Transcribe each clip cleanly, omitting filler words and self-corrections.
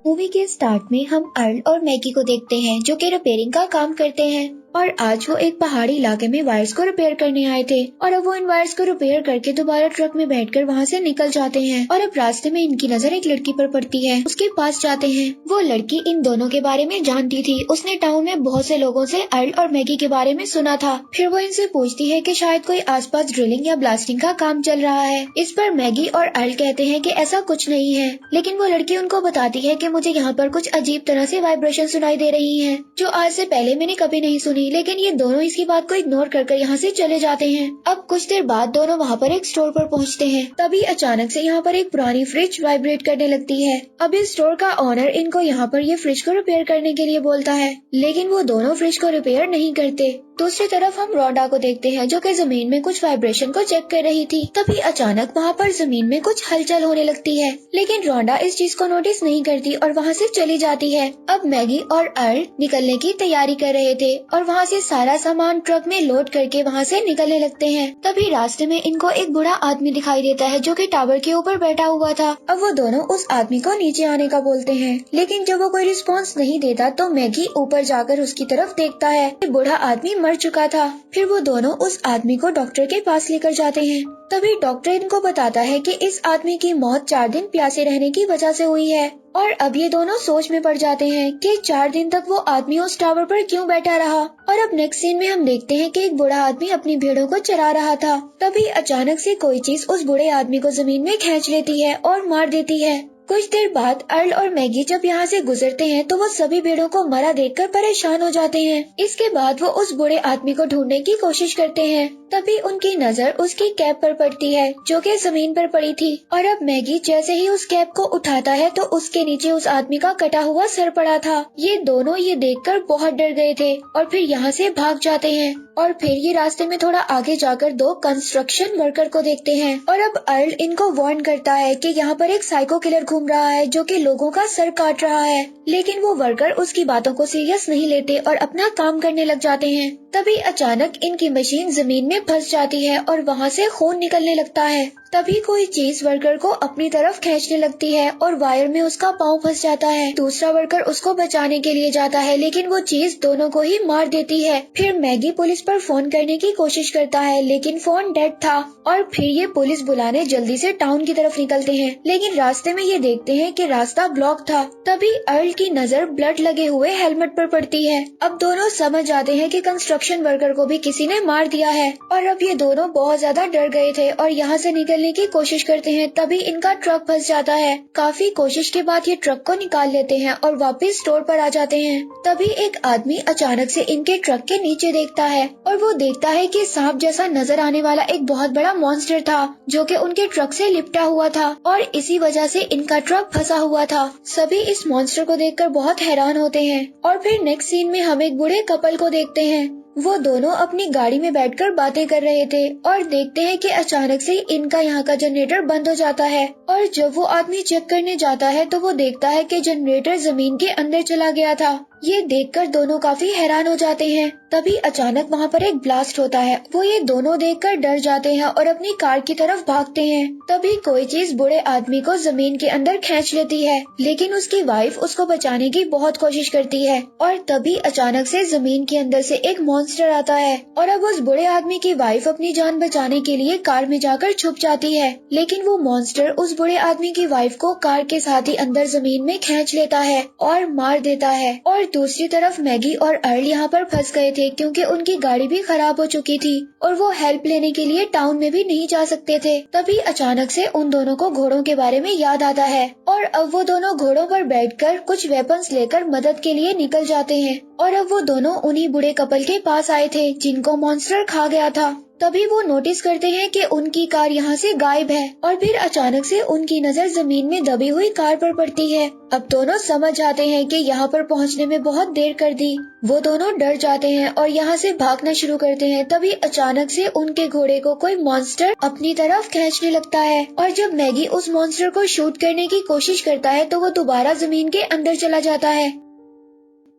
Movie के start में हम अर्ल और मैगी को देखते हैं जो कि रिपेयरिंग का काम करते हैं और आज वो एक पहाड़ी इलाके में वायर्स को रिपेयर करने आए थे और अब वो इन वायर्स को रिपेयर करके दोबारा ट्रक में बैठकर वहाँ से निकल जाते हैं और अब रास्ते में इनकी नजर एक लड़की पर पड़ती है। उसके पास जाते हैं। वो लड़की इन दोनों के बारे में जानती थी। उसने टाउन में बहुत से लोगों से अर्ल और मैगी के बारे में सुना था। फिर वो इनसे पूछती है कि शायद कोई आसपास ड्रिलिंग या ब्लास्टिंग का काम चल रहा है। इस पर मैगी और अर्ल कहते हैं कि ऐसा कुछ नहीं है, लेकिन वो लड़की उनको बताती है कि मुझे यहाँ पर कुछ अजीब तरह से वाइब्रेशन सुनाई दे रही हैं, जो आज से पहले मैंने कभी नहीं सुनी। लेकिन ये दोनों इसकी बात को इग्नोर कर यहाँ से चले जाते हैं। अब कुछ देर बाद दोनों वहाँ पर एक स्टोर पर पहुँचते हैं। तभी अचानक से यहाँ पर एक पुरानी फ्रिज वाइब्रेट करने लगती है। अब इस स्टोर का ओनर इनको यहाँ पर ये फ्रिज को रिपेयर करने के लिए बोलता है, लेकिन वो दोनों फ्रिज को रिपेयर नहीं करते। दूसरी तरफ हम रोंडा को देखते हैं जो कि जमीन में कुछ वाइब्रेशन को चेक कर रही थी। तभी अचानक वहाँ पर जमीन में कुछ हलचल होने लगती है, लेकिन रोंडा इस चीज को नोटिस नहीं करती और वहाँ से चली जाती है। अब मैगी और अर्ल निकलने की तैयारी कर रहे थे और वहाँ से सारा सामान ट्रक में लोड करके वहाँ से निकलने लगते हैं। तभी रास्ते में इनको एक बूढ़ा आदमी दिखाई देता है जो कि टावर के ऊपर बैठा हुआ था। अब वो दोनों उस आदमी को नीचे आने का बोलते हैं, लेकिन जब वो कोई रिस्पॉन्स नहीं देता तो मैगी ऊपर जाकर उसकी तरफ देखता है। बूढ़ा आदमी मर चुका था। फिर वो दोनों उस आदमी को डॉक्टर के पास लेकर जाते हैं। तभी डॉक्टर इनको बताता है कि इस आदमी की मौत 4 दिन प्यासे रहने की वजह से हुई है। और अब ये दोनों सोच में पड़ जाते हैं कि 4 दिन तक वो आदमी उस टावर पर क्यों बैठा रहा। और अब नेक्स्ट सीन में हम देखते हैं कि एक बूढ़ा आदमी अपनी भेड़ों को चरा रहा था। तभी अचानक से कोई चीज उस बूढ़े आदमी को जमीन में खींच लेती है और मार देती है। कुछ देर बाद अर्ल और मैगी जब यहाँ से गुजरते हैं तो वो सभी भेड़ों को मरा देखकर परेशान हो जाते हैं। इसके बाद वो उस बूढ़े आदमी को ढूंढने की कोशिश करते हैं। तभी उनकी नजर उसकी कैप पर पड़ती है जो कि जमीन पर पड़ी थी। और अब मैगी जैसे ही उस कैप को उठाता है तो उसके नीचे उस आदमी का कटा हुआ सर पड़ा था। ये दोनों ये देखकर बहुत डर गए थे और फिर यहाँ से भाग जाते हैं। और फिर ये रास्ते में थोड़ा आगे जाकर 2 कंस्ट्रक्शन वर्कर को देखते हैं। और अब अर्ल इनको वार्न करता है कि यहाँ पर एक साइको किलर घूम रहा है जो कि लोगों का सर काट रहा है, लेकिन वो वर्कर उसकी बातों को सीरियस नहीं लेते और अपना काम करने लग जाते हैं। तभी अचानक इनकी मशीन जमीन में फंस जाती है और वहाँ से खून निकलने लगता है। तभी कोई चीज वर्कर को अपनी तरफ खींचने लगती है और वायर में उसका पाँव फंस जाता है। दूसरा वर्कर उसको बचाने के लिए जाता है, लेकिन वो चीज दोनों को ही मार देती है। फिर मैगी पुलिस पर फोन करने की कोशिश करता है, लेकिन फोन डेड था। और फिर ये पुलिस बुलाने जल्दी से टाउन की तरफ निकलते हैं, लेकिन रास्ते में ये देखते हैं कि रास्ता ब्लॉक था। तभी अर्ल की नजर ब्लड लगे हुए हेलमेट पर पड़ती है। अब दोनों समझ जाते हैं कि कंस्ट्रक्शन वर्कर को भी किसी ने मार दिया है। और अब ये दोनों बहुत ज्यादा डर गए थे और यहाँ से निकलने की कोशिश करते हैं। तभी इनका ट्रक फंस जाता है। काफी कोशिश के बाद ये ट्रक को निकाल लेते हैं और वापस स्टोर पर आ जाते हैं। तभी एक आदमी अचानक से इनके ट्रक के नीचे देखता है और वो देखता है कि सांप जैसा नजर आने वाला एक बहुत बड़ा मॉन्स्टर था जो कि उनके ट्रक से लिपटा हुआ था और इसी वजह से इनका ट्रक फंसा हुआ था। सभी इस मॉन्स्टर को देखकर बहुत हैरान होते हैं। और फिर नेक्स्ट सीन में हम एक बूढ़े कपल को देखते हैं। वो दोनों अपनी गाड़ी में बैठकर बातें कर रहे थे और देखते हैं कि अचानक से इनका यहाँ का जनरेटर बंद हो जाता है। और जब वो आदमी चेक करने जाता है तो वो देखता है कि जनरेटर जमीन के अंदर चला गया था। ये देखकर दोनों काफी हैरान हो जाते हैं। तभी अचानक वहाँ पर एक ब्लास्ट होता है। वो ये दोनों देखकर डर जाते हैं और अपनी कार की तरफ भागते हैं। तभी कोई चीज बूढ़े आदमी को जमीन के अंदर खींच लेती है, लेकिन उसकी वाइफ उसको बचाने की बहुत कोशिश करती है। और तभी अचानक से जमीन के अंदर से एक मॉन्स्टर आता है और अब उस बूढ़े आदमी की वाइफ अपनी जान बचाने के लिए कार में जाकर छुप जाती है, लेकिन वो मॉन्स्टर उस बूढ़े आदमी की वाइफ को कार के साथ ही अंदर जमीन में खींच लेता है और मार देता है। और दूसरी तरफ मैगी और अर्ल यहाँ पर फंस गए थे क्योंकि उनकी गाड़ी भी खराब हो चुकी थी और वो हेल्प लेने के लिए टाउन में भी नहीं जा सकते थे। तभी अचानक से उन दोनों को घोड़ों के बारे में याद आता है और अब वो दोनों घोड़ों पर बैठकर कुछ वेपन्स लेकर मदद के लिए निकल जाते हैं। और अब वो दोनों उन्हीं बूढ़े कपल के पास आए थे जिनको मॉन्स्टर खा गया था। तभी वो नोटिस करते हैं कि उनकी कार यहाँ से गायब है और फिर अचानक से उनकी नजर जमीन में दबी हुई कार पर पड़ती है। अब दोनों समझ जाते हैं कि यहाँ पर पहुँचने में बहुत देर कर दी। वो दोनों डर जाते हैं और यहाँ से भागना शुरू करते हैं। तभी अचानक से उनके घोड़े को कोई मॉन्स्टर अपनी तरफ खींचने लगता है और जब मैगी उस मॉन्स्टर को शूट करने की कोशिश करता है तो वो दोबारा जमीन के अंदर चला जाता है।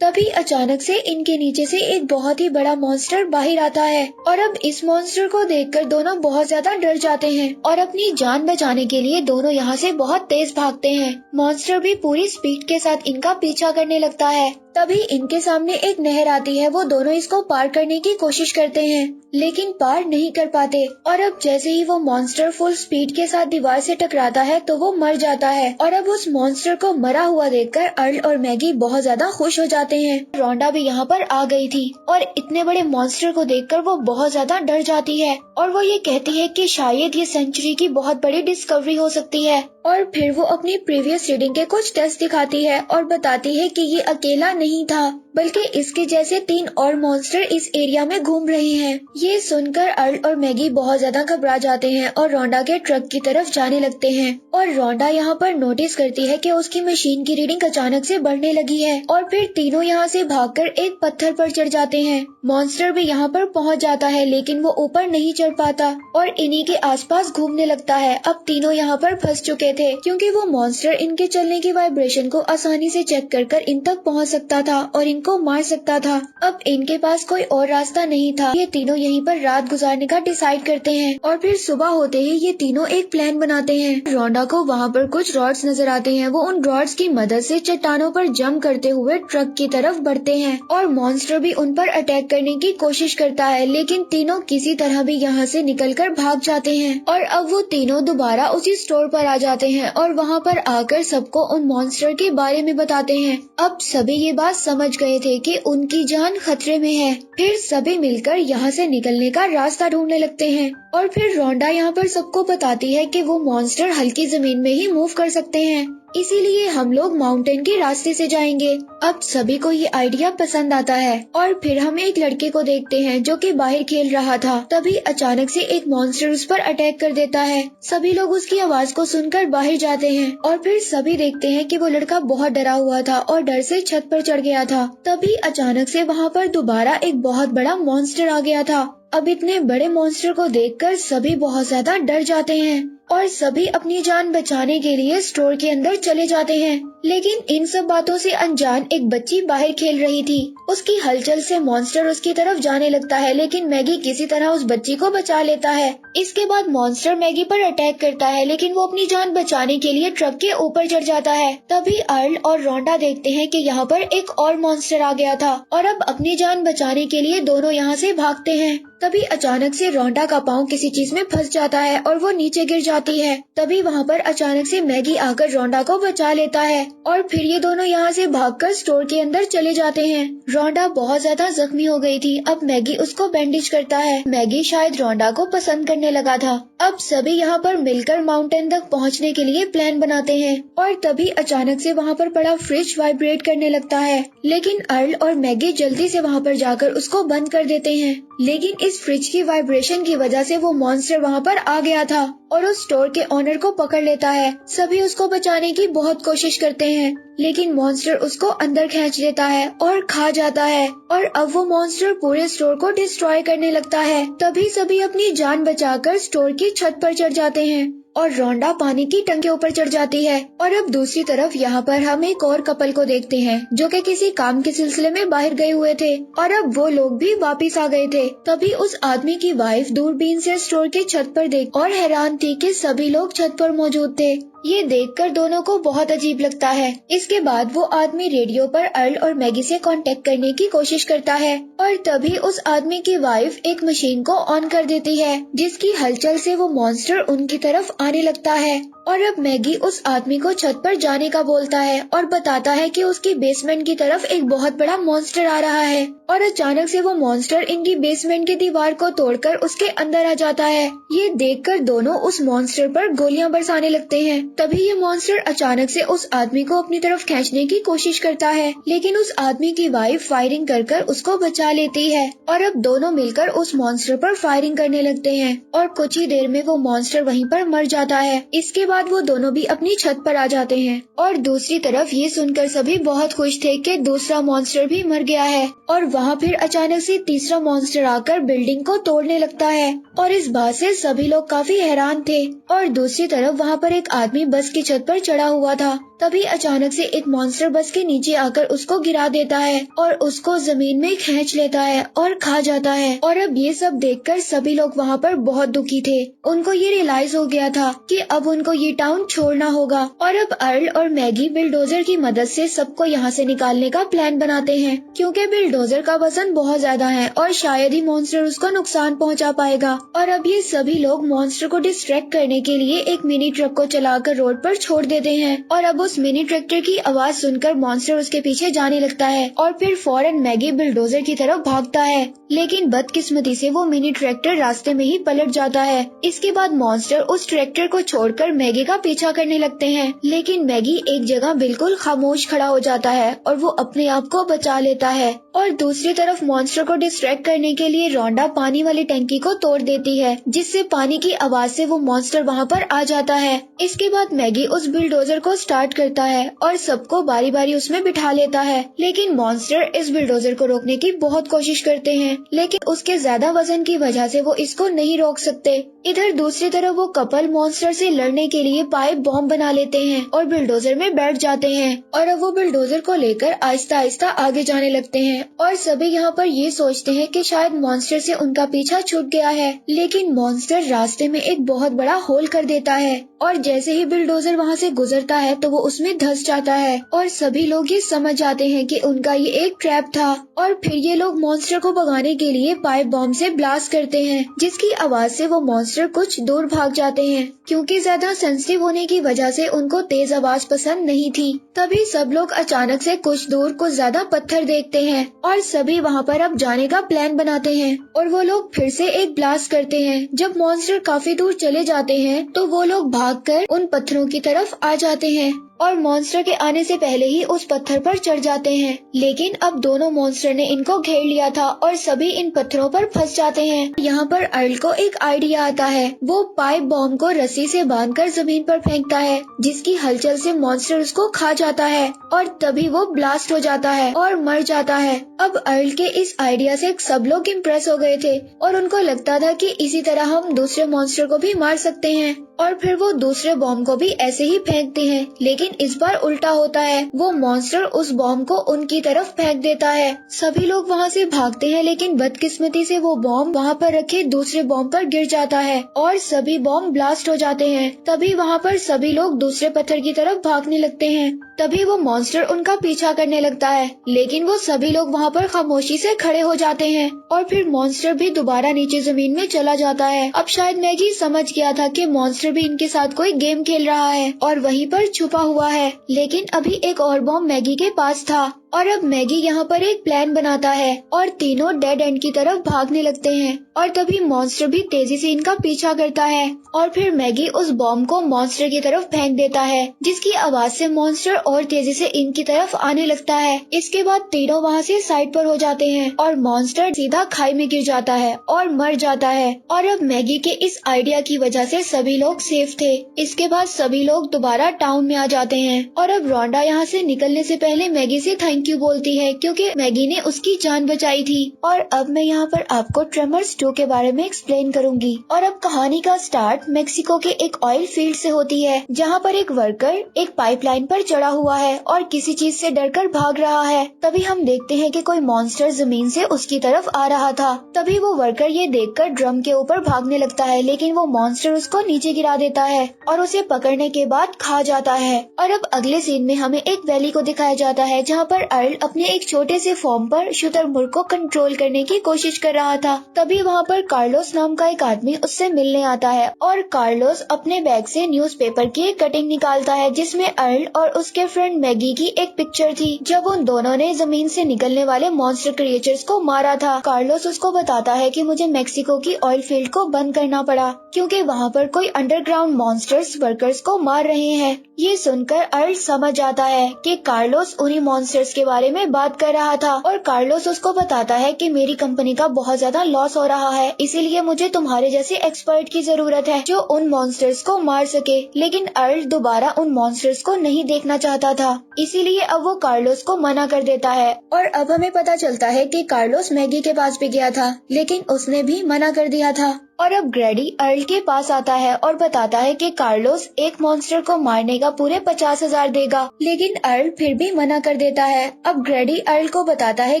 तभी अचानक से इनके नीचे से एक बहुत ही बड़ा मॉन्स्टर बाहर आता है और अब इस मॉन्स्टर को देखकर दोनों बहुत ज्यादा डर जाते हैं और अपनी जान बचाने के लिए दोनों यहाँ से बहुत तेज भागते हैं। मॉन्स्टर भी पूरी स्पीड के साथ इनका पीछा करने लगता है। तभी इनके सामने एक नहर आती है। वो दोनों इसको पार करने की कोशिश करते हैं लेकिन पार नहीं कर पाते और अब जैसे ही वो मॉन्स्टर फुल स्पीड के साथ दीवार से टकराता है तो वो मर जाता है। और अब उस मॉन्स्टर को मरा हुआ देखकर अर्ल और मैगी बहुत ज्यादा खुश हो जाते हैं। रोंडा भी यहाँ पर आ गई थी और इतने बड़े मॉन्स्टर को देखकर वो बहुत ज्यादा डर जाती है और वो ये कहती है कि शायद ये सेंचुरी की बहुत बड़ी डिस्कवरी हो सकती है। और फिर वो अपनी प्रीवियस रीडिंग के कुछ टेस्ट दिखाती है और बताती है कि ये अकेला नहीं था बल्कि इसके जैसे 3 और मॉन्स्टर इस एरिया में घूम रहे हैं। ये सुनकर अर्ल और मैगी बहुत ज्यादा घबरा जाते हैं और रोंडा के ट्रक की तरफ जाने लगते हैं। और रोंडा यहाँ पर नोटिस करती है कि उसकी मशीन की रीडिंग अचानक से बढ़ने लगी है और फिर तीनों यहाँ से भागकर एक पत्थर पर चढ़ जाते हैं। मॉन्स्टर भी यहाँ पर पहुँच जाता है लेकिन वो ऊपर नहीं चढ़ पाता और इन्हीं के आसपास घूमने लगता है। अब तीनों यहाँ पर फंस चुके थे क्योंकि वो मॉन्स्टर इनके चलने की वाइब्रेशन को आसानी से चेक कर इन तक पहुँच सकता था और इनको मार सकता था। अब इनके पास कोई और रास्ता नहीं था। ये तीनों यहीं पर रात गुजारने का डिसाइड करते हैं और फिर सुबह होते ही ये तीनों एक प्लान बनाते हैं। रोंडा को वहाँ पर कुछ रॉड्स नजर आते हैं। वो उन रॉड्स की मदद से चट्टानों पर जंप करते हुए ट्रक की तरफ बढ़ते हैं और मॉन्स्टर भी उन पर अटैक करने की कोशिश करता है लेकिन तीनों किसी तरह भी यहाँ से निकलकर भाग जाते हैं। और अब वो तीनों दोबारा उसी स्टोर पर आ जाते हैं और वहाँ पर आकर सबको उन मॉन्स्टर के बारे में बताते हैं। अब सभी ये बात समझ गए थे कि उनकी जान खतरे में है। फिर सभी मिलकर यहाँ से निकलने का रास्ता ढूंढने लगते हैं और फिर रोंडा यहाँ पर सबको बताती है कि वो मॉन्स्टर हल्की जमीन में ही मूव कर सकते हैं, इसीलिए हम लोग माउंटेन के रास्ते से जाएंगे। अब सभी को ये आइडिया पसंद आता है और फिर हम एक लड़के को देखते हैं जो कि बाहर खेल रहा था। तभी अचानक से एक मॉन्स्टर उस पर अटैक कर देता है। सभी लोग उसकी आवाज को सुनकर बाहर जाते हैं और फिर सभी देखते हैं कि वो लड़का बहुत डरा हुआ था और डर से छत पर चढ़ गया था। तभी अचानक से वहाँ पर दोबारा एक बहुत बड़ा मॉन्स्टर आ गया था। अब इतने बड़े मॉन्स्टर को देखकर सभी बहुत ज्यादा डर जाते हैं और सभी अपनी जान बचाने के लिए स्टोर के अंदर चले जाते हैं। लेकिन इन सब बातों से अनजान एक बच्ची बाहर खेल रही थी। उसकी हलचल से मॉन्स्टर उसकी तरफ जाने लगता है लेकिन मैगी किसी तरह उस बच्ची को बचा लेता है। इसके बाद मॉन्स्टर मैगी पर अटैक करता है लेकिन वो अपनी जान बचाने के लिए ट्रक के ऊपर चढ़ जाता है। तभी अर्ल और रोंडा देखते हैं कि यहाँ पर एक और मॉन्स्टर आ गया था और अब अपनी जान बचाने के लिए दोनों यहाँ से भागते हैं। तभी अचानक से रोंडा का पाँव किसी चीज में फंस जाता है और वो नीचे गिर जाती है। तभी वहाँ पर अचानक से मैगी आकर रोंडा को बचा लेता है और फिर ये दोनों यहाँ से भागकर स्टोर के अंदर चले जाते हैं। रोंडा बहुत ज्यादा जख्मी हो गई थी। अब मैगी उसको बैंडेज करता है। मैगी शायद रोंडा को पसंद करने लगा था। अब सभी यहाँ पर मिलकर माउंटेन तक पहुँचने के लिए प्लान बनाते हैं और तभी अचानक से वहाँ पर पड़ा फ्रिज वाइब्रेट करने लगता है लेकिन अर्ल और मैगी जल्दी से वहाँ पर जाकर उसको बंद कर देते हैं। लेकिन इस फ्रिज की वाइब्रेशन की वजह से वो मॉन्स्टर वहाँ पर आ गया था और उस स्टोर के ओनर को पकड़ लेता है। सभी उसको बचाने की बहुत कोशिश करते हैं लेकिन मॉन्स्टर उसको अंदर खींच लेता है और खा जाता है और अब वो मॉन्स्टर पूरे स्टोर को डिस्ट्रॉय करने लगता है। तभी सभी अपनी जान बचाकर स्टोर की छत पर चढ़ जाते हैं और रोंडा पानी की टंकी ऊपर चढ़ जाती है। और अब दूसरी तरफ यहाँ पर हम एक और कपल को देखते हैं जो कि किसी काम के सिलसिले में बाहर गए हुए थे और अब वो लोग भी वापस आ गए थे। तभी उस आदमी की वाइफ दूरबीन से स्टोर की छत पर देख और हैरान थी कि सभी लोग छत पर मौजूद थे। ये देखकर दोनों को बहुत अजीब लगता है। इसके बाद वो आदमी रेडियो पर अर्ल और मैगी से कांटेक्ट करने की कोशिश करता है और तभी उस आदमी की वाइफ एक मशीन को ऑन कर देती है जिसकी हलचल से वो मॉन्स्टर उनकी तरफ आने लगता है। और अब मैगी उस आदमी को छत पर जाने का बोलता है और बताता है कि उसकी बेसमेंट की तरफ एक बहुत बड़ा मॉन्स्टर आ रहा है और अचानक से वो मॉन्स्टर इनकी बेसमेंट की दीवार को तोड़कर उसके अंदर आ जाता है। ये देखकर दोनों उस मॉन्स्टर पर गोलियां बरसाने लगते हैं। तभी ये मॉन्स्टर अचानक से उस आदमी को अपनी तरफ खींचने की कोशिश करता है लेकिन उस आदमी की वाइफ फायरिंग कर उसको बचा लेती है और अब दोनों मिलकर उस मॉन्स्टर पर फायरिंग करने लगते हैं और कुछ ही देर में वो मॉन्स्टर वहीं पर मर जाता है। इसके बाद वो दोनों भी अपनी छत पर आ जाते हैं और दूसरी तरफ ये सुनकर सभी बहुत खुश थे कि दूसरा मॉन्स्टर भी मर गया है। और वहाँ फिर अचानक से तीसरा मॉन्स्टर आकर बिल्डिंग को तोड़ने लगता है और इस बात से सभी लोग काफी हैरान थे। और दूसरी तरफ वहाँ पर एक आदमी बस की छत पर चढ़ा हुआ था तभी अचानक से एक मॉन्स्टर बस के नीचे आकर उसको गिरा देता है और उसको जमीन में खींच लेता है और खा जाता है। और अब ये सब देखकर सभी लोग वहाँ पर बहुत दुखी थे। उनको ये रियलाइज हो गया था कि अब उनको ये टाउन छोड़ना होगा। और अब अर्ल और मैगी बिलडोजर की मदद से सबको यहाँ से निकालने का प्लान बनाते हैं, क्योंकि बिलडोजर का वजन बहुत ज्यादा है और शायद ही मॉन्स्टर उसको नुकसान पहुँचा पाएगा। और अब ये सभी लोग मॉन्स्टर को डिस्ट्रैक्ट करने के लिए एक मिनी ट्रक को चलाकर रोड पर छोड़ देते हैं। और अब उस मिनी ट्रैक्टर की आवाज सुनकर मॉन्स्टर उसके पीछे जाने लगता है और फिर फौरन मैगी बिलडोजर की तरफ भागता है। लेकिन बदकिस्मती से वो मिनी ट्रैक्टर रास्ते में ही पलट जाता है। इसके बाद मॉन्स्टर उस ट्रैक्टर को छोड़कर मैगी का पीछा करने लगते हैं, लेकिन मैगी एक जगह बिल्कुल खामोश खड़ा हो जाता है और वो अपने आप को बचा लेता है। और दूसरी तरफ मॉन्स्टर को डिस्ट्रैक्ट करने के लिए रोंडा पानी वाली टंकी को तोड़ देती है, जिससे पानी की आवाज से वो मॉन्स्टर वहाँ पर आ जाता है। इसके बाद मैगी उस बिलडोजर को स्टार्ट करता है और सबको बारी बारी उसमें बिठा लेता है। लेकिन मॉन्स्टर इस बिलडोजर को रोकने की बहुत कोशिश करते हैं, लेकिन उसके ज्यादा वजन की वजह से वो इसको नहीं रोक सकते। इधर दूसरी तरफ वो कपल मॉन्स्टर से लड़ने के लिए पाइप बॉम्ब बना लेते हैं और बिलडोजर में बैठ जाते हैं। और अब वो बिलडोजर को लेकर आहिस्ता आहिस्ता आगे जाने लगते हैं और सभी यहाँ पर ये सोचते हैं कि शायद मॉन्स्टर से उनका पीछा छूट गया है। लेकिन मॉन्स्टर रास्ते में एक बहुत बड़ा होल कर देता है और जैसे ही बिलडोजर वहाँ से गुजरता है तो वो उसमें धंस जाता है। और सभी लोग ये समझ जाते हैं कि उनका ये एक ट्रैप था। और फिर ये लोग मॉन्स्टर को भगाने के लिए पाइप बॉम्ब से ब्लास्ट करते हैं, जिसकी आवाज से वो मॉन्स्टर कुछ दूर भाग जाते हैं, क्योंकि ज्यादा सेंसिटिव होने की वजह से उनको तेज आवाज पसंद नहीं थी। तभी सब लोग अचानक से कुछ दूर कुछ ज्यादा पत्थर देखते हैं और सभी वहाँ पर अब जाने का प्लान बनाते हैं और वो लोग फिर से एक ब्लास्ट करते हैं। जब मॉन्स्टर काफी दूर चले जाते हैं तो वो लोग भागकर उन पत्थरों की तरफ आ जाते हैं और मॉन्स्टर के आने से पहले ही उस पत्थर पर चढ़ जाते हैं। लेकिन अब दोनों मॉन्स्टर ने इनको घेर लिया था और सभी इन पत्थरों पर फंस जाते हैं। यहाँ पर अर्ल को एक आइडिया आता है। वो पाइप बॉम्ब को रस्सी से बांधकर जमीन पर फेंकता है, जिसकी हलचल से मॉन्स्टर उसको खा जाता है और तभी वो ब्लास्ट हो जाता है और मर जाता है। अब अर्ल के इस आइडिया से सब लोग इम्प्रेस हो गए थे और उनको लगता था कि इसी तरह हम दूसरे मॉन्स्टर को भी मार सकते हैं। और फिर वो दूसरे बॉम्ब को भी ऐसे ही फेंकते हैं, लेकिन इस बार उल्टा होता है। वो मॉन्स्टर उस बॉम्ब को उनकी तरफ फेंक देता है। सभी लोग वहाँ से भागते हैं, लेकिन बदकिस्मती से वो बॉम्ब वहाँ पर रखे दूसरे बॉम्ब पर गिर जाता है और सभी बॉम्ब ब्लास्ट हो जाते हैं। तभी वहाँ पर सभी लोग दूसरे पत्थर की तरफ भागने लगते हैं। तभी वो मॉन्स्टर उनका पीछा करने लगता है, लेकिन वो सभी लोग वहाँ पर खामोशी से खड़े हो जाते हैं और फिर मॉन्स्टर भी दोबारा नीचे जमीन में चला जाता है। अब शायद मैगी समझ गया था कि मॉन्स्टर भी इनके साथ कोई गेम खेल रहा है और वहीं पर छुपा हुआ है। लेकिन अभी एक और बॉम्ब मैगी के पास था और अब मैगी यहाँ पर एक प्लान बनाता है और तीनों डेड एंड की तरफ भागने लगते हैं। और तभी मॉन्स्टर भी तेजी से इनका पीछा करता है और फिर मैगी उस बॉम्ब को मॉन्स्टर की तरफ फेंक देता है, जिसकी आवाज से मॉन्स्टर और तेजी से इनकी तरफ आने लगता है। इसके बाद तीनों वहाँ से साइड पर हो जाते हैं और मॉन्स्टर सीधा खाई में गिर जाता है और मर जाता है। और अब मैगी के इस आइडिया की वजह से सभी लोग सेफ थे। इसके बाद सभी लोग दोबारा टाउन में आ जाते हैं और अब रोंडा यहाँ से निकलने से पहले मैगी से थैंक यू बोलती है, क्योंकि मैगी ने उसकी जान बचाई थी। और अब मैं यहाँ पर आपको ट्रेमर्स 2 के बारे में एक्सप्लेन करूंगी। और अब कहानी का स्टार्ट मेक्सिको के एक ऑयल फील्ड से होती है, जहाँ पर एक वर्कर एक पाइपलाइन पर चढ़ा हुआ है और किसी चीज से डरकर भाग रहा है। तभी हम देखते हैं कि कोई मॉन्स्टर जमीन से उसकी तरफ आ रहा था। तभी वो वर्कर ये देखकर ड्रम के ऊपर भागने लगता है, लेकिन वो मॉन्स्टर उसको नीचे गिरा देता है और उसे पकड़ने के बाद खा जाता है। और अब अगले सीन में हमें एक वैली को दिखाया जाता है, जहाँ पर अर्ल अपने एक छोटे से फॉर्म पर शुतुरमुर्ग को कंट्रोल करने की कोशिश कर रहा था। तभी वहाँ पर कार्लोस नाम का एक आदमी उससे मिलने आता है और कार्लोस अपने बैग से न्यूज़पेपर की एक कटिंग निकालता है, जिसमें अर्ल और उसके फ्रेंड मैगी की एक पिक्चर थी, जब उन दोनों ने जमीन से निकलने वाले मॉन्स्टर क्रिएचर्स को मारा था। कार्लोस उसको बताता है कि मुझे मेक्सिको की ऑयल फील्ड को बंद करना पड़ा, क्योंकि वहाँ पर कोई अंडरग्राउंड मॉन्स्टर्स वर्कर्स को मार रहे हैं। ये सुनकर अर्ल समझ जाता है कि कार्लोस उन्हीं मॉन्स्टर्स के बारे में बात कर रहा था और कार्लोस उसको बताता है कि मेरी कंपनी का बहुत ज्यादा लॉस हो रहा है, इसीलिए मुझे तुम्हारे जैसे एक्सपर्ट की जरूरत है जो उन मॉन्स्टर्स को मार सके। लेकिन अर्ल दोबारा उन मॉन्स्टर्स को नहीं देखना चाहता था, इसीलिए अब वो कार्लोस को मना कर देता है। और अब हमें पता चलता है कि कार्लोस मैगी के पास भी गया था, लेकिन उसने भी मना कर दिया था। और अब ग्रेडी अर्ल के पास आता है और बताता है कि कार्लोस एक मॉन्स्टर को मारने का पूरे 50,000 देगा, लेकिन अर्ल फिर भी मना कर देता है। अब ग्रेडी अर्ल को बताता है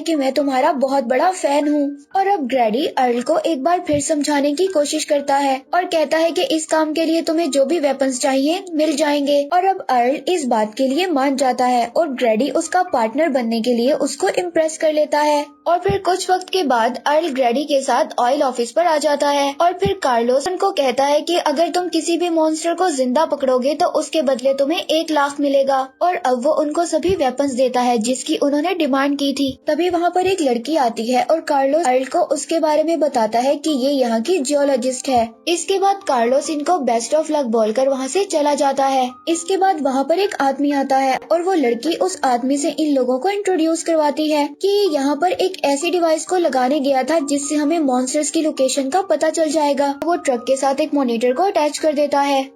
कि मैं तुम्हारा बहुत बड़ा फैन हूँ। और अब ग्रेडी अर्ल को एक बार फिर समझाने की कोशिश करता है और कहता है कि इस काम के लिए तुम्हें जो भी वेपन्स चाहिए मिल जाएंगे। और अब अर्ल इस बात के लिए मान जाता है और ग्रेडी उसका पार्टनर बनने के लिए उसको इम्प्रेस कर लेता है। और फिर कुछ वक्त के बाद अर्ल ग्रेडी के साथ ऑयल ऑफिस पर आ जाता है और फिर कार्लोस उनको कहता है कि अगर तुम किसी भी मॉन्स्टर को जिंदा पकड़ोगे तो उसके बदले तुम्हें 1 लाख मिलेगा। और अब वो उनको सभी वेपन्स देता है जिसकी उन्होंने डिमांड की थी। तभी वहाँ पर एक लड़की आती है और कार्लोस अर्ल को उसके बारे में बताता है कि ये यहाँ की जियोलॉजिस्ट है। इसके बाद कार्लोस इनको बेस्ट ऑफ लक बोलकर वहाँ से चला जाता है। इसके बाद वहाँ पर एक आदमी आता है और वो लड़की उस आदमी से इन लोगों को इंट्रोड्यूस करवाती है कि यहाँ पर एक ऐसी डिवाइस को लगाने गया था जिससे हमें मॉन्स्टर्स की लोकेशन का पता चल जाएगा। वो ट्रक के साथ एक मॉनिटर को अटैच कर देता है।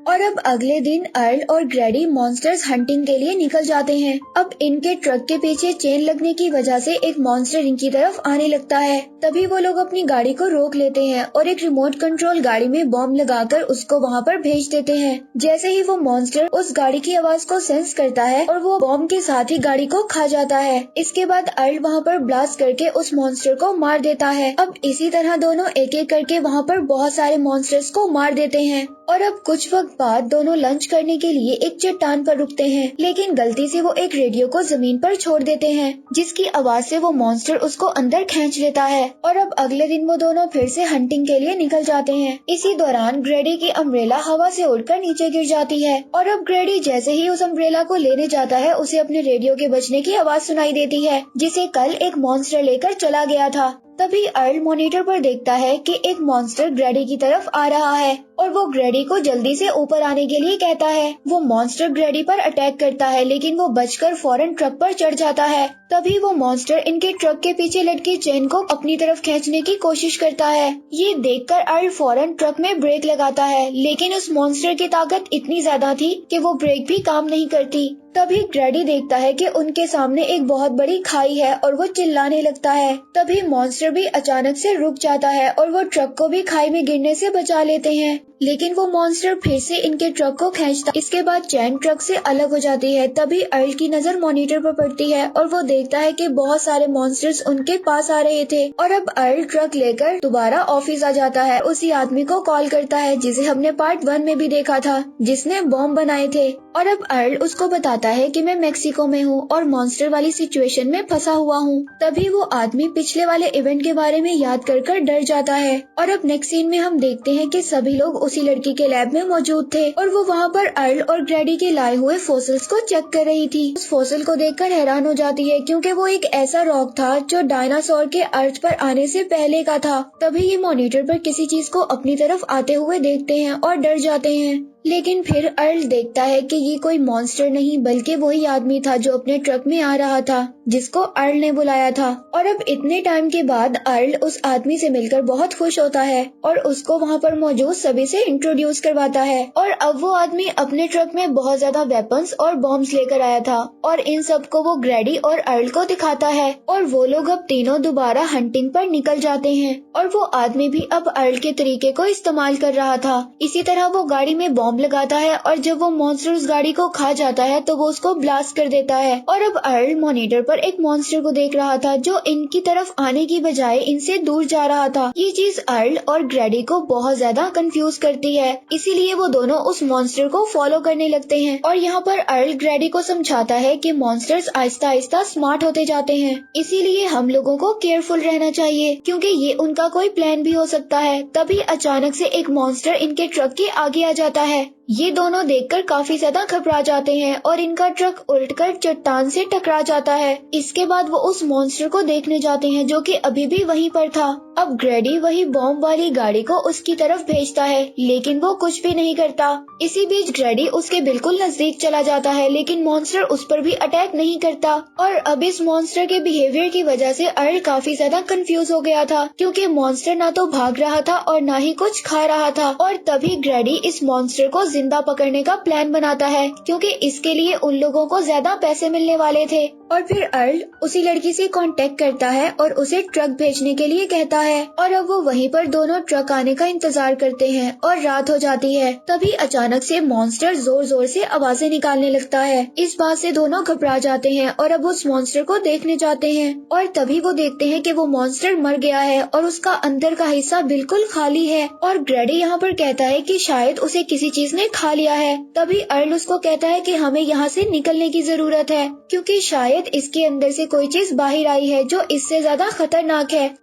और अब अगले दिन अर्ल और ग्रेडी मॉन्स्टर्स हंटिंग के लिए निकल जाते हैं। अब इनके ट्रक के पीछे चेन लगने की वजह से एक मॉन्स्टर इनकी तरफ आने लगता है। तभी वो लोग अपनी गाड़ी को रोक लेते हैं और एक रिमोट कंट्रोल गाड़ी में बॉम्ब लगाकर उसको वहाँ पर भेज देते हैं। जैसे ही वो मॉन्स्टर उस गाड़ी की आवाज को सेंस करता है और वो बॉम्ब के साथ ही गाड़ी को खा जाता है। इसके बाद अर्ल वहाँ पर ब्लास्ट करके उस मॉन्स्टर को मार देता है। अब इसी तरह दोनों एक एक करके वहाँ पर बहुत सारे मॉन्स्टर्स को मार देते हैं। और अब कुछ वक्त बाद दोनों लंच करने के लिए एक चट्टान पर रुकते हैं, लेकिन गलती से वो एक रेडियो को जमीन पर छोड़ देते हैं जिसकी आवाज से वो मॉन्स्टर उसको अंदर खींच लेता है। और अब अगले दिन वो दोनों फिर से हंटिंग के लिए निकल जाते हैं। इसी दौरान ग्रेडी की अम्ब्रेला हवा से उड़कर नीचे गिर जाती है और अब ग्रेडी जैसे ही उस अम्ब्रेला को लेने जाता है उसे अपने रेडियो के बजने की आवाज सुनाई देती है जिसे कल एक मॉन्स्टर लेकर चला गया था। तभी अर्ल मॉनिटर पर देखता है कि एक मॉन्स्टर ग्रेडी की तरफ आ रहा है और वो ग्रेडी को जल्दी से ऊपर आने के लिए कहता है। वो मॉन्स्टर ग्रेडी पर अटैक करता है लेकिन वो बचकर फौरन ट्रक पर चढ़ जाता है। तभी वो मॉन्स्टर इनके ट्रक के पीछे लटकी चेन को अपनी तरफ खींचने की कोशिश करता है। ये देखकर अर्ल फौरन ट्रक में ब्रेक लगाता है, लेकिन उस मॉन्स्टर की ताकत इतनी ज्यादा थी कि वो ब्रेक भी काम नहीं करती। तभी ग्रेडी देखता है कि उनके सामने एक बहुत बड़ी खाई है और वो चिल्लाने लगता है। तभी मॉन्स्टर भी अचानक से रुक जाता है और वो ट्रक को भी खाई में गिरने से बचा लेते हैं, लेकिन वो मॉन्स्टर फिर से इनके ट्रक को खींचता। इसके बाद चैन ट्रक से अलग हो जाती है। तभी अर्ल की नजर मॉनिटर पर पड़ती है और वो देखता है कि बहुत सारे मॉन्स्टर्स उनके पास आ रहे थे। और अब अर्ल ट्रक लेकर दोबारा ऑफिस आ जाता है। उसी आदमी को कॉल करता है जिसे हमने पार्ट 1 में भी देखा था, जिसने बॉम्ब बनाए थे। और अब अर्ल उसको बताता है कि मैं मेक्सिको में हूँ और मॉन्स्टर वाली सिचुएशन में फंसा हुआ हूँ। तभी वो आदमी पिछले वाले इवेंट के बारे में याद कर डर जाता है। और अब नेक्स्ट सीन में हम देखते हैं कि सभी लोग उसी लड़की के लैब में मौजूद थे और वो वहाँ पर अर्ल और ग्रेडी के लाए हुए फॉसिल्स को चेक कर रही थी। उस फॉसिल को देखकर हैरान हो जाती है क्योंकि वो एक ऐसा रॉक था जो डायनासोर के अर्थ पर आने से पहले का था। तभी ये मॉनिटर पर किसी चीज को अपनी तरफ आते हुए देखते हैं और डर जाते हैं, लेकिन फिर अर्ल देखता है कि ये कोई मॉन्स्टर नहीं बल्कि वही आदमी था जो अपने ट्रक में आ रहा था, जिसको अर्ल ने बुलाया था। और अब इतने टाइम के बाद अर्ल उस आदमी से मिलकर बहुत खुश होता है और उसको वहाँ पर मौजूद सभी से इंट्रोड्यूस करवाता है। और अब वो आदमी अपने ट्रक में बहुत ज्यादा वेपन्स और बॉम्ब्स लेकर आया था और इन सब को वो ग्रेडी और अर्ल को दिखाता है और वो लोग अब तीनों दोबारा हंटिंग पर निकल जाते हैं। और वो आदमी भी अब अर्ल के तरीके को इस्तेमाल कर रहा था। इसी तरह वो गाड़ी में बॉम्ब लगाता है और जब वो मॉन्स्टर उस गाड़ी को खा जाता है तो वो उसको ब्लास्ट कर देता है। और अब अर्ल मॉनिटर पर एक मॉन्स्टर को देख रहा था जो इनकी तरफ आने की बजाय इनसे दूर जा रहा था। ये चीज अर्ल और ग्रेडी को बहुत ज्यादा कंफ्यूज करती है, इसीलिए वो दोनों उस मॉन्स्टर को फॉलो करने लगते हैं। और यहाँ पर अर्ल ग्रेडी को समझाता है कि मॉन्स्टर्स आहिस्ता आहिस्ता स्मार्ट होते जाते हैं, इसीलिए हम लोगों को केयरफुल रहना चाहिए क्योंकि ये उनका कोई प्लान भी हो सकता है। तभी अचानक से एक मॉन्स्टर इनके ट्रक के आगे आ जाता है। ये दोनों देखकर काफी ज्यादा घबरा जाते हैं और इनका ट्रक उल्टकर चट्टान से टकरा जाता है। इसके बाद वो उस मॉन्स्टर को देखने जाते हैं जो कि अभी भी वहीं पर था। अब ग्रेडी वही बॉम्ब वाली गाड़ी को उसकी तरफ भेजता है, लेकिन वो कुछ भी नहीं करता। इसी बीच ग्रेडी उसके बिल्कुल नजदीक चला जाता है, लेकिन मॉन्स्टर उस पर भी अटैक नहीं करता। और अब इस मॉन्स्टर के बिहेवियर की वजह से अर्ल काफी ज्यादा कंफ्यूज हो गया था क्योंकि मॉन्स्टर ना तो भाग रहा था और ना ही कुछ खा रहा था। और तभी ग्रेडी इस मॉन्स्टर को जिंदा पकड़ने का प्लान बनाता है क्योंकि इसके लिए उन लोगों को ज्यादा पैसे मिलने वाले थे। और फिर अर्ल उसी लड़की से कांटेक्ट करता है और उसे ट्रक भेजने के लिए कहता है और अब वो वहीं पर दोनों ट्रक आने का इंतजार करते हैं और रात हो जाती है। तभी अचानक से मॉन्स्टर जोर जोर से आवाजें निकालने लगता है। इस बात से दोनों घबरा जाते हैं और अब उस मॉन्स्टर को देखने जाते हैं और तभी वो देखते हैं कि वो मॉन्स्टर मर गया है और उसका अंदर का हिस्सा बिल्कुल खाली है। और ग्रैडी यहाँ पर कहता है कि शायद उसे किसी चीज ने खा लिया है। तभी अर्ल उसको कहता है कि हमें यहाँ से निकलने की जरूरत है क्योंकि शायद इसके अंदर से कोई चीज बाहर आई है जो इससे ज्यादा खतरनाक है।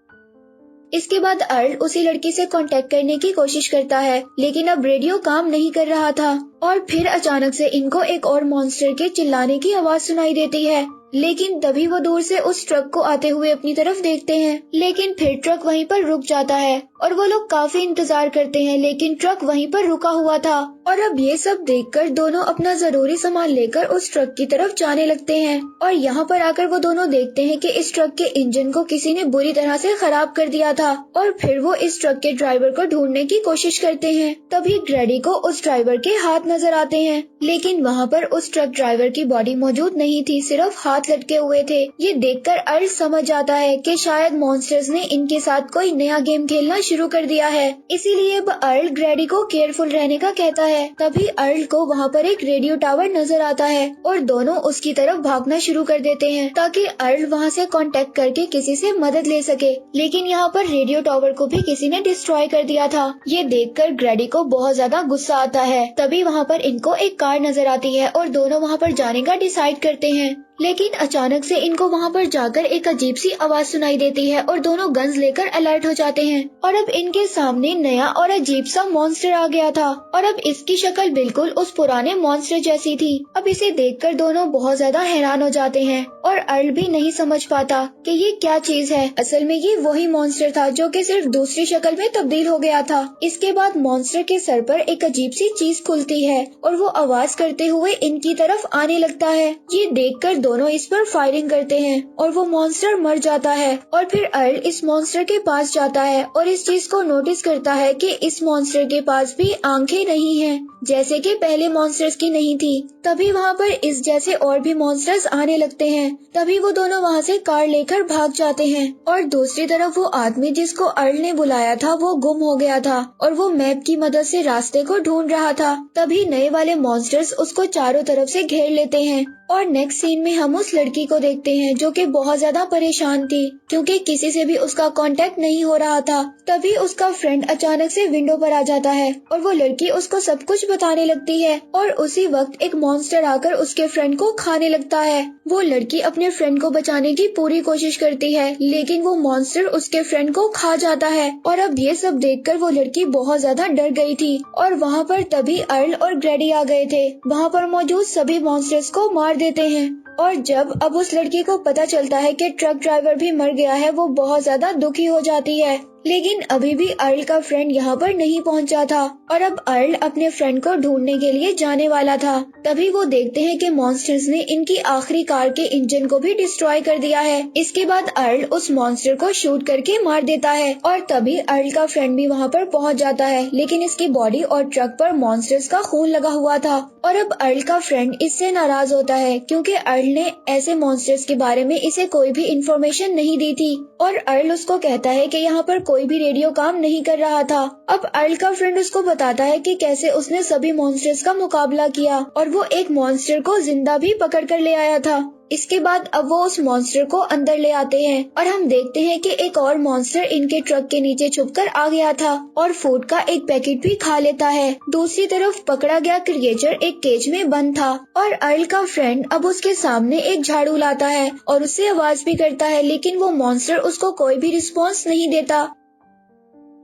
इसके बाद अर्ल उसी लड़की से कांटेक्ट करने की कोशिश करता है लेकिन अब रेडियो काम नहीं कर रहा था। और फिर अचानक से इनको एक और मॉन्स्टर के चिल्लाने की आवाज सुनाई देती है, लेकिन तभी वो दूर से उस ट्रक को आते हुए अपनी तरफ देखते हैं। लेकिन फिर ट्रक वहीं पर रुक जाता है और वो लोग काफी इंतजार करते हैं लेकिन ट्रक वहीं पर रुका हुआ था। और अब ये सब देखकर दोनों अपना जरूरी सामान लेकर उस ट्रक की तरफ जाने लगते हैं। और यहाँ पर आकर वो दोनों देखते हैं कि इस ट्रक के इंजन को किसी ने बुरी तरह से खराब कर दिया था। और फिर वो इस ट्रक के ड्राइवर को ढूंढने की कोशिश करते हैं। तभी ग्रैडी को उस ड्राइवर के हाथ नजर आते हैं, लेकिन वहाँ पर उस ट्रक ड्राइवर की बॉडी मौजूद नहीं थी, सिर्फ हाथ लटके हुए थे। ये देखकर अर्ल समझ जाता है कि शायद मॉन्स्टर्स ने इनके साथ कोई नया गेम खेलना शुरू कर दिया है, इसीलिए अब अर्ल ग्रैडी को केयरफुल रहने का कहता है। तभी अर्ल को वहाँ पर एक रेडियो टावर नजर आता है और दोनों उसकी तरफ भागना शुरू कर देते हैं ताकि अर्ल वहाँ से कांटेक्ट करके किसी से मदद ले सके। लेकिन यहाँ पर रेडियो टावर को भी किसी ने डिस्ट्रॉय कर दिया था। ये देखकर ग्रैडी को बहुत ज्यादा गुस्सा आता है। तभी वहाँ पर इनको एक कार नजर आती है और दोनों वहाँ पर जाने का डिसाइड करते हैं। लेकिन अचानक से इनको वहाँ पर जाकर एक अजीब सी आवाज सुनाई देती है और दोनों गन्स लेकर अलर्ट हो जाते हैं। और अब इनके सामने नया और अजीब सा मॉन्स्टर आ गया था और अब इसकी शक्ल बिल्कुल उस पुराने मॉन्स्टर जैसी थी। अब इसे देखकर दोनों बहुत ज्यादा हैरान हो जाते हैं और अर्ल भी नहीं समझ पाता कि ये क्या चीज है। असल में ये वही मॉन्स्टर था जो कि सिर्फ दूसरी शक्ल में तब्दील हो गया था। इसके बाद मॉन्स्टर के सर पर एक अजीब सी चीज खुलती है और वो आवाज करते हुए इनकी तरफ आने लगता है। ये देखकर दोनों इस पर फायरिंग करते हैं और वो मॉन्स्टर मर जाता है। और फिर अर्ल इस मॉन्स्टर के पास जाता है और इस चीज को नोटिस करता है कि इस मॉन्स्टर के पास भी आंखें नहीं हैं, जैसे कि पहले मॉन्स्टर्स की नहीं थी। तभी वहाँ पर इस जैसे और भी मॉन्स्टर्स आने लगते हैं। तभी वो दोनों वहाँ से कार लेकर भाग जाते हैं और दूसरी तरफ वो आदमी जिसको अर्ल ने बुलाया था वो गुम हो गया था और वो मैप की मदद से रास्ते को ढूंढ रहा था। तभी नए वाले मॉन्स्टर्स उसको चारों तरफ से घेर लेते हैं। और नेक्स्ट सीन में हम उस लड़की को देखते हैं जो कि बहुत ज्यादा परेशान थी क्योंकि किसी से भी उसका कांटेक्ट नहीं हो रहा था। तभी उसका फ्रेंड अचानक से विंडो पर आ जाता है और वो लड़की उसको सब कुछ बताने लगती है और उसी वक्त एक मॉन्स्टर आकर उसके फ्रेंड को खाने लगता है। वो लड़की अपने फ्रेंड को बचाने की पूरी कोशिश करती है लेकिन वो मॉन्स्टर उसके फ्रेंड को खा जाता है। और अब ये सब देखकर वो लड़की बहुत ज्यादा डर गई थी और वहाँ पर तभी अर्ल और ग्रैडी आ गए थे। वहाँ पर मौजूद सभी मॉन्स्टर्स को मार देते हैं। और जब अब उस लड़की को पता चलता है कि ट्रक ड्राइवर भी मर गया है वो बहुत ज्यादा दुखी हो जाती है। लेकिन अभी भी अर्ल का फ्रेंड यहाँ पर नहीं पहुँचा था और अब अर्ल अपने फ्रेंड को ढूंढने के लिए जाने वाला था। तभी वो देखते हैं कि मॉन्स्टर्स ने इनकी आखिरी कार के इंजन को भी डिस्ट्रॉय कर दिया है। इसके बाद अर्ल उस मॉन्स्टर को शूट करके मार देता है और तभी अर्ल का फ्रेंड भी वहाँ पर पहुँच जाता है, लेकिन इसकी बॉडी और ट्रक पर मॉन्स्टर्स का खून लगा हुआ था। और अब अर्ल का फ्रेंड इससे नाराज होता है क्योंकि अर्ल ने ऐसे मॉन्स्टर्स के बारे में इसे कोई भी इंफॉर्मेशन नहीं दी थी। और अर्ल उसको कहता है कि यहाँ पर कोई भी रेडियो काम नहीं कर रहा था। अब अर्ल का फ्रेंड उसको बताता है कि कैसे उसने सभी मॉन्स्टर्स का मुकाबला किया और वो एक मॉन्स्टर को जिंदा भी पकड़ कर ले आया था। इसके बाद अब वो उस मॉन्स्टर को अंदर ले आते हैं और हम देखते हैं कि एक और मॉन्स्टर इनके ट्रक के नीचे छुपकर आ गया था और फूड का एक पैकेट भी खा लेता है। दूसरी तरफ पकड़ा गया क्रिएचर एक केज में बंद था और अर्ल का फ्रेंड अब उसके सामने एक झाड़ू लाता है और उससे आवाज भी करता है, लेकिन वो मॉन्स्टर उसको कोई भी रिस्पॉन्स नहीं देता।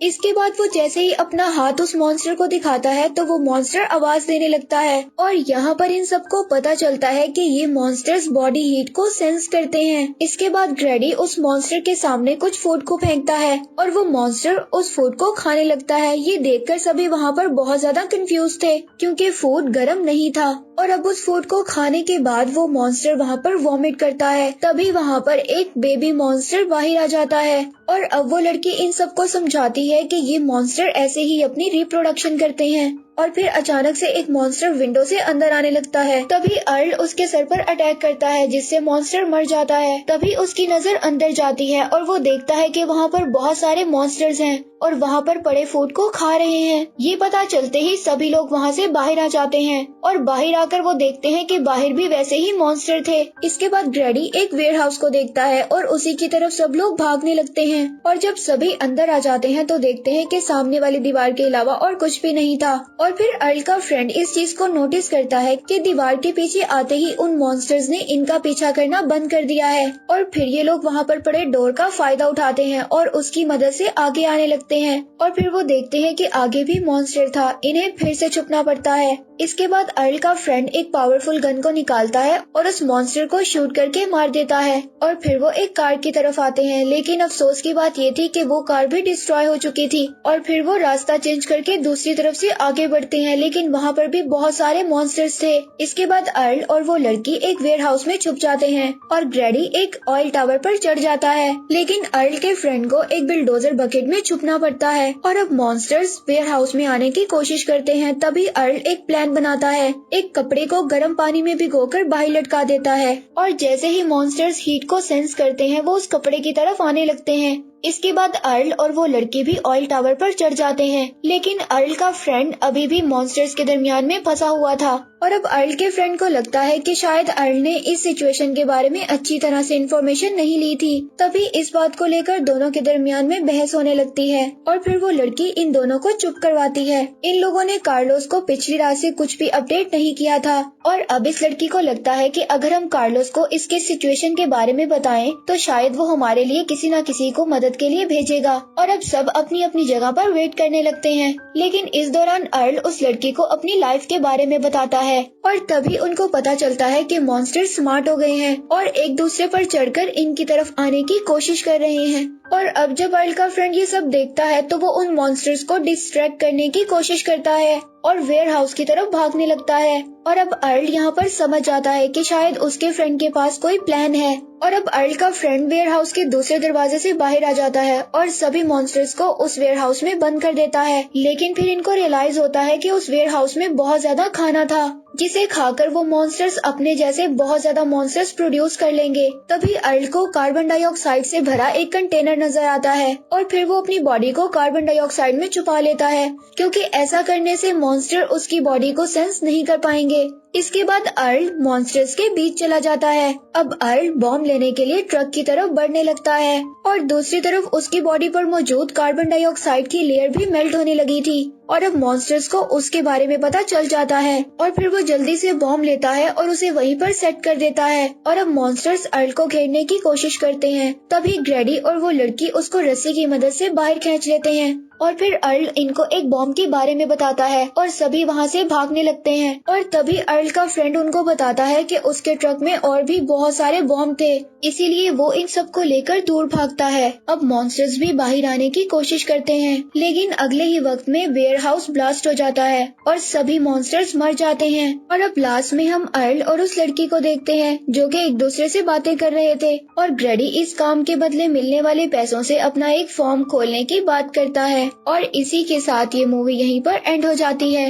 इसके बाद वो जैसे ही अपना हाथ उस मॉन्स्टर को दिखाता है तो वो मॉन्स्टर आवाज देने लगता है और यहाँ पर इन सबको पता चलता है कि ये मॉन्स्टर्स बॉडी हीट को सेंस करते हैं। इसके बाद ग्रैडी उस मॉन्स्टर के सामने कुछ फूड को फेंकता है और वो मॉन्स्टर उस फूड को खाने लगता है। ये देखकर सभी वहाँ पर बहुत ज्यादा कंफ्यूज थे क्योंकि फूड गर्म नहीं था और अब उस फूड को खाने के बाद वो मॉन्स्टर वहाँ पर वॉमिट करता है। तभी वहाँ पर एक बेबी मॉन्स्टर बाहर आ जाता है और अब वो लड़की इन सबको समझाती है कि ये मॉन्स्टर ऐसे ही अपनी रिप्रोडक्शन करते हैं और फिर अचानक से एक मॉन्स्टर विंडो से अंदर आने लगता है। तभी अर्ल उसके सर पर अटैक करता है जिससे मॉन्स्टर मर जाता है। तभी उसकी नजर अंदर जाती है और वो देखता है कि वहाँ पर बहुत सारे मॉन्स्टर्स हैं और वहाँ पर पड़े फूड को खा रहे हैं। ये पता चलते ही सभी लोग वहाँ से बाहर आ जाते हैं और बाहर आकर वो देखते हैं कि बाहर भी वैसे ही मॉन्स्टर थे। इसके बाद ग्रैडी एक वेयरहाउस को देखता है और उसी की तरफ सब लोग भागने लगते हैं और जब सभी अंदर आ जाते हैं तो देखते हैं कि सामने वाली दीवार के अलावा और कुछ भी नहीं था। और फिर अर्ल का फ्रेंड इस चीज को नोटिस करता है कि दीवार के पीछे आते ही उन मॉन्स्टर्स ने इनका पीछा करना बंद कर दिया है और फिर ये लोग वहाँ पर पड़े डोर का फायदा उठाते हैं और उसकी मदद से आगे आने लगते हैं। और फिर वो देखते हैं कि आगे भी मॉन्स्टर था, इन्हें फिर से छुपना पड़ता है। इसके बाद अर्ल का फ्रेंड एक पावरफुल गन को निकालता है और उस मॉन्स्टर को शूट करके मार देता है और फिर वो एक कार की तरफ आते हैं। लेकिन अफसोस की बात ये थी कि वो कार भी डिस्ट्रॉय हो चुकी थी और फिर वो रास्ता चेंज करके दूसरी तरफ से आगे बढ़ते हैं, लेकिन वहाँ पर भी बहुत सारे मॉन्स्टर्स थे। इसके बाद अर्ल और वो लड़की एक वेयरहाउस में छुप जाते हैं और ग्रैडी एक ऑयल टावर पर चढ़ जाता है, लेकिन अर्ल के फ्रेंड को एक बिल्डोजर बकेट में छुपना पड़ता है और अब मॉन्स्टर्स वेयरहाउस में आने की कोशिश करते हैं। तभी अर्ल एक प्लान बनाता है, एक कपड़े को गर्म पानी में भिगोकर बाहर लटका देता है और जैसे ही मॉन्स्टर्स हीट को सेंस करते हैं वो उस कपड़े की तरफ आने लगते हैं। इसके बाद अर्ल और वो लड़की भी ऑयल टावर पर चढ़ जाते हैं, लेकिन अर्ल का फ्रेंड अभी भी मॉन्स्टर्स के दरमियान में फंसा हुआ था और अब अर्ल के फ्रेंड को लगता है कि शायद अर्ल ने इस सिचुएशन के बारे में अच्छी तरह से इन्फॉर्मेशन नहीं ली थी। तभी इस बात को लेकर दोनों के दरमियान में बहस होने लगती है और फिर वो लड़की इन दोनों को चुप करवाती है। इन लोगों ने कार्लोस को पिछली रात से कुछ भी अपडेट नहीं किया था और अब इस लड़की को लगता है कि अगर हम कार्लोस को इसके सिचुएशन के बारे में बताएं तो शायद वो हमारे लिए किसी न किसी को मदद के लिए भेजेगा। और अब सब अपनी अपनी जगह पर वेट करने लगते हैं, लेकिन इस दौरान अर्ल उस लड़की को अपनी लाइफ के बारे में बताता है और तभी उनको पता चलता है कि मॉन्स्टर स्मार्ट हो गए हैं और एक दूसरे पर चढ़कर इनकी तरफ आने की कोशिश कर रहे हैं। और अब जब अर्ल का फ्रेंड ये सब देखता है तो वो उन मॉन्स्टर्स को डिस्ट्रैक्ट करने की कोशिश करता है और वेयरहाउस की तरफ भागने लगता है। और अब अर्ल यहाँ पर समझ जाता है कि शायद उसके फ्रेंड के पास कोई प्लान है और अब अर्ल का फ्रेंड वेयरहाउस के दूसरे दरवाजे से बाहर आ जाता है और सभी मॉन्स्टर्स को उस वेयरहाउस में बंद कर देता है। लेकिन फिर इनको रियलाइज होता है कि उस वेयरहाउस में बहुत ज्यादा खाना था जिसे खाकर वो मॉन्स्टर्स अपने जैसे बहुत ज्यादा मॉन्स्टर्स प्रोड्यूस कर लेंगे। तभी अर्ल को कार्बन डाइऑक्साइड से भरा एक कंटेनर नजर आता है और फिर वो अपनी बॉडी को कार्बन डाइऑक्साइड में छुपा लेता है, क्योंकि ऐसा करने से मॉन्स्टर उसकी बॉडी को सेंस नहीं कर पाएंगे। इसके बाद अर्ल मॉन्स्टर्स के बीच चला जाता है। अब अर्ल बॉम्ब लेने के लिए ट्रक की तरफ बढ़ने लगता है और दूसरी तरफ उसकी बॉडी पर मौजूद कार्बन डाइऑक्साइड की लेयर भी मेल्ट होने लगी थी और अब मॉन्स्टर्स को उसके बारे में पता चल जाता है और फिर वो जल्दी से बॉम्ब लेता है और उसे वहीं पर सेट कर देता है और अब मॉन्स्टर्स अर्ल को घेरने की कोशिश करते हैं। तभी ग्रैडी और वो लड़की उसको रस्सी की मदद से बाहर खींच लेते हैं और फिर अर्ल इनको एक बॉम्ब के बारे में बताता है और सभी वहाँ से भागने लगते हैं। और तभी अर्ल का फ्रेंड उनको बताता है कि उसके ट्रक में और भी बहुत सारे बॉम्ब थे, इसीलिए वो इन सबको लेकर दूर भागता है। अब मॉन्स्टर्स भी बाहर आने की कोशिश करते हैं, लेकिन अगले ही वक्त में वेयरहाउस ब्लास्ट हो जाता है और सभी मॉन्स्टर्स मर जाते हैं। और अब लास्ट में हम अर्ल और उस लड़की को देखते हैं जो कि एक दूसरे से बातें कर रहे थे और ग्रैडी इस काम के बदले मिलने वाले पैसों से अपना एक फॉर्म खोलने की बात करता है। और इसी के साथ ये मूवी यहीं पर एंड हो जाती है।